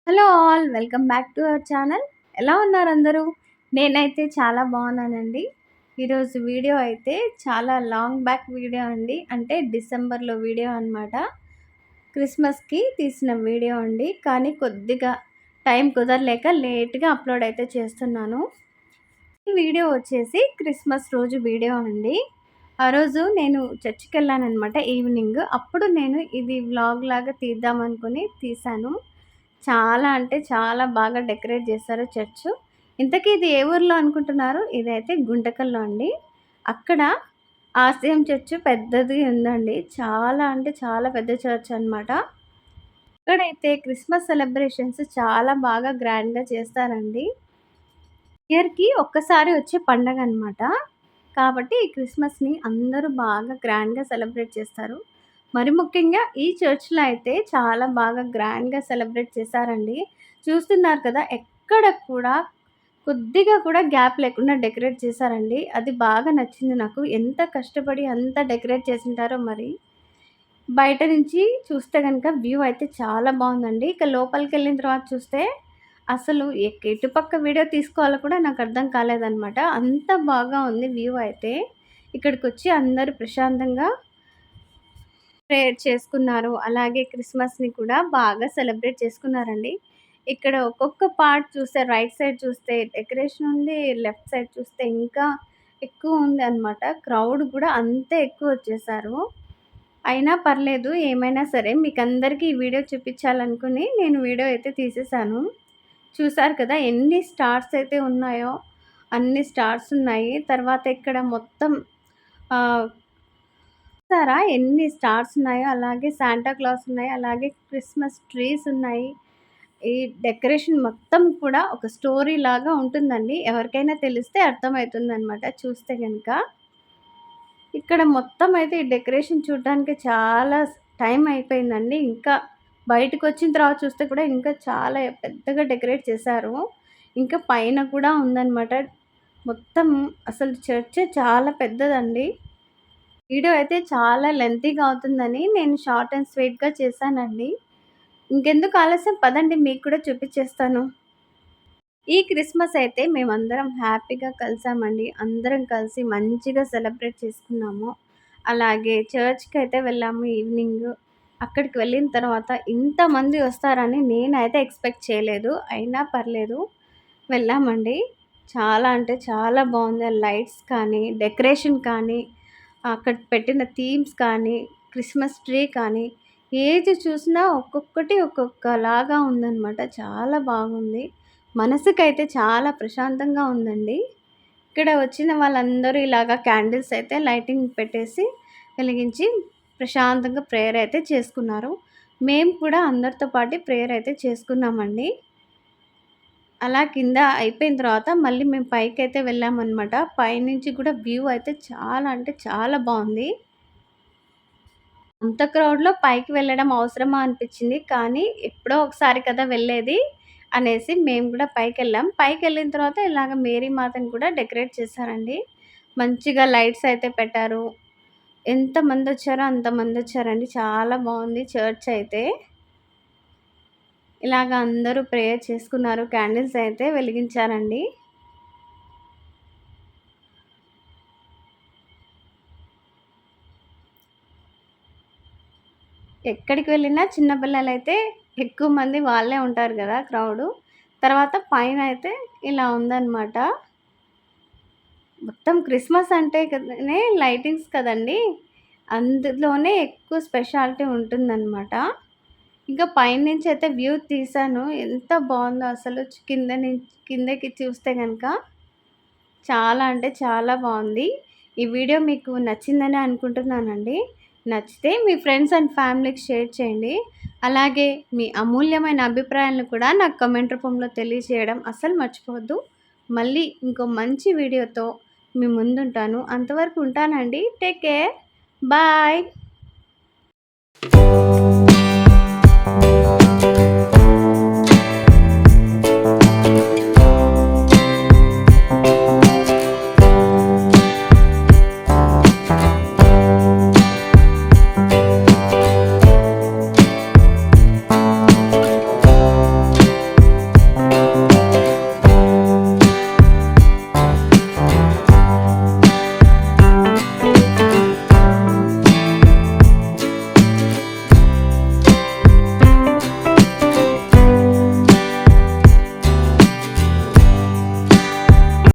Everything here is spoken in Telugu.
Hello all welcome back to our channel. ఎలా ఉన్నారు అందరూ? నేనైతే చాలా బాగున్నానండి. ఈరోజు వీడియో అయితే చాలా లాంగ్ బ్యాక్ వీడియో అండి. అంటే డిసెంబర్లో వీడియో అనమాట. క్రిస్మస్కి తీసిన వీడియో అండి. కానీ కొద్దిగా టైం కుదరలేక లేట్గా అప్లోడ్ అయితే చేస్తున్నాను. ఈ వీడియో వచ్చేసి క్రిస్మస్ రోజు వీడియో అండి. ఆ రోజు నేను చర్చికి వెళ్ళానమాట ఈవినింగ్. అప్పుడు నేను ఇది వ్లాగ్ లాగా తీద్దాం అనుకుని తీశాను. చాలా అంటే చాలా బాగా డెకరేట్ చేశారు చర్చు. ఇంతకీ ఇది ఏ ఊర్లో అనుకుంటున్నారు? ఇదైతే గుంటకల్‌లో అండి. అక్కడ ఆర్‌సీఎం చర్చ్ పెద్దది ఉందండి. చాలా అంటే చాలా పెద్ద చర్చ్ అనమాట. ఇక్కడైతే క్రిస్మస్ సెలబ్రేషన్స్ చాలా బాగా గ్రాండ్‌గా చేస్తారండి. ఇయర్‌కి ఒక్కసారి వచ్చే పండగనమాట. కాబట్టి ఈ క్రిస్మస్‌ని అందరూ బాగా గ్రాండ్‌గా సెలబ్రేట్ చేస్తారు. మరి ముఖ్యంగా ఈ చర్చ్‌లో అయితే చాలా బాగా గ్రాండ్‌గా సెలబ్రేట్ చేశారండి. చూస్తున్నారు కదా! ఎక్కడ కూడా కొద్దిగా కూడా గ్యాప్ లేకుండా డెకరేట్ చేశారండి. అది బాగా నచ్చింది నాకు. ఎంత కష్టపడి అంత డెకరేట్ చేసుంటారో మరి. బయట నుంచి చూస్తే గనుక వ్యూ అయితే చాలా బావుందండి. ఇక లోపలికెళ్ళిన తర్వాత చూస్తే అసలు ఎటుపక్క వీడియో తీసుకోవాలో కూడా నాకు అర్థం కాలేదనమాట. అంత బాగా ఉంది వ్యూ అయితే. ఇక్కడికొచ్చి అందరూ ప్రశాంతంగా ప్రేయర్ చేసుకున్నారు. అలాగే క్రిస్మస్‌ని కూడా బాగా సెలబ్రేట్ చేసుకున్నారండి. ఇక్కడ ఒక్కొక్క పార్ట్ చూస్తే రైట్ సైడ్ చూస్తే డెకరేషన్ ఉంది. లెఫ్ట్ సైడ్ చూస్తే ఇంకా ఎక్కువ ఉందనమాట. క్రౌడ్ కూడా అంతే ఎక్కువొచ్చేసారు. అయినా పర్లేదు ఏమైనా సరే మీకందరికీ ఈ వీడియో చూపించాలనుకుని నేను వీడియో అయితే తీసేసాను. చూసారు కదా! ఎన్ని స్టార్స్ అయితే ఉన్నాయో అన్ని స్టార్స్ ఉన్నాయి. తర్వాత ఇక్కడ మొత్తం ఆహ్, చూసారా ఎన్ని స్టార్స్ ఉన్నాయో, అలాగే శాంటా క్లాస్ ఉన్నాయి, అలాగే క్రిస్మస్ ట్రీస్ ఉన్నాయి. ఈ డెకరేషన్ మొత్తం కూడా ఒక స్టోరీ లాగా ఉంటుందండి. ఎవరికైనా తెలిస్తే అర్థమవుతుందనమాట చూస్తే గనక. ఇక్కడ మొత్తం అయితే ఈ డెకరేషన్ చూడడానికి చాలా టైం అయిపోయిందండి. ఇంకా బయటకొచ్చిన తర్వాత చూస్తే కూడా ఇంకా చాలా పెద్దగా డెకరేట్ చేశారు. ఇంకా పైన కూడా ఉందనమాట. మొత్తం అసలు చర్చే చాలా పెద్దదండి. వీడియో అయితే చాలా లెంతీగా అవుతుందని నేను షార్ట్ అండ్ స్వీట్‌గా చేశానండి. ఇంకెందుకు ఆలస్యం పదండి మీకు కూడా చూపిచ్చేస్తాను. ఈ క్రిస్మస్ అయితే మేమందరం హ్యాపీగా కలిసామండి. అందరం కలిసి మంచిగా సెలబ్రేట్ చేసుకున్నాము. అలాగే చర్చ్‌కైతే వెళ్ళాము ఈవినింగ్. అక్కడికి వెళ్ళిన తర్వాత ఇంతమంది వస్తారని నేనైతే ఎక్స్‌పెక్ట్ చేయలేదు. అయినా పర్లేదు వెళ్ళామండి. చాలా అంటే చాలా బావుంది. ఆ లైట్స్ కానీ, డెకరేషన్ కానీ, అక్కడ పెట్టిన థీమ్స్ కానీ, క్రిస్మస్ ట్రీ కానీ, ఏది చూసినా ఒక్కొక్కటి ఒక్కొక్కలాగా ఉందనమాట. చాలా బాగుంది. మనసుకైతే చాలా ప్రశాంతంగా ఉందండి. ఇక్కడ వచ్చిన వాళ్ళందరూ ఇలాగా క్యాండిల్స్ అయితే లైటింగ్ పెట్టేసి, వెలిగించి ప్రశాంతంగా ప్రేయర్ అయితే చేసుకున్నారు. మేము కూడా అందరితో పాటు ప్రేయర్ అయితే చేసుకున్నామండి. అలా కింద అయిపోయిన తర్వాత మళ్ళీ మేము పైకైతే వెళ్ళామనమాట. పైనుంచి కూడా వ్యూ అయితే చాలా అంటే చాలా బావుంది. అంత క్రౌడ్‌లో పైకి వెళ్ళడం అవసరమా అనిపిచ్చింది. కానీ ఎప్పుడో ఒకసారి కదా వెళ్ళేది అనేసి మేము కూడా పైకెళ్ళాం. పైకెళ్ళిన తర్వాత ఇలాగ మేరీ మాతను కూడా డెకరేట్ చేశారండి. మంచిగా లైట్స్ అయితే పెట్టారు. ఎంతమందొచ్చారో అంతమందొచ్చారండి. చాలా బావుంది చర్చ్ అయితే. ఇలాగ అందరూ ప్రేయర్ చేసుకున్నారు. క్యాండిల్స్ అయితే వెలిగించారండి. ఎక్కడికి వెళ్ళినా చిన్న పిల్లలైతే ఎక్కువ మంది వాళ్ళే ఉంటారు గదా! క్రౌడు. తర్వాత పైనయితే ఇలా ఉందనమాట. మొత్తం క్రిస్మస్ అంటే కదనే లైటింగ్స్ కదండీ! అందులోనే ఎక్కువ స్పెషాలిటీ ఉంటుందనమాట. ఇంకా పైనుంచయితే వ్యూ తీశాను. ఎంత బావుందో అసలు కిందకి చూస్తే గనక చాలా అంటే చాలా బావుంది. ఈ వీడియో మీకు నచ్చిందనే అనుకుంటున్నానండి. నచ్చితే మీ ఫ్రెండ్స్ అండ్ ఫ్యామిలీకి షేర్ చేయండి. అలాగే మీ అమూల్యమైన అభిప్రాయాలను కూడా నాకు కామెంట్ రూపంలో తెలియజేయడం అస్సలు మర్చిపోవద్దు. మళ్ళీ ఇంకో మంచి వీడియోతో మీ ముందుంటాను. అంతవరకు ఉంటానండి. Take care. బాయ్.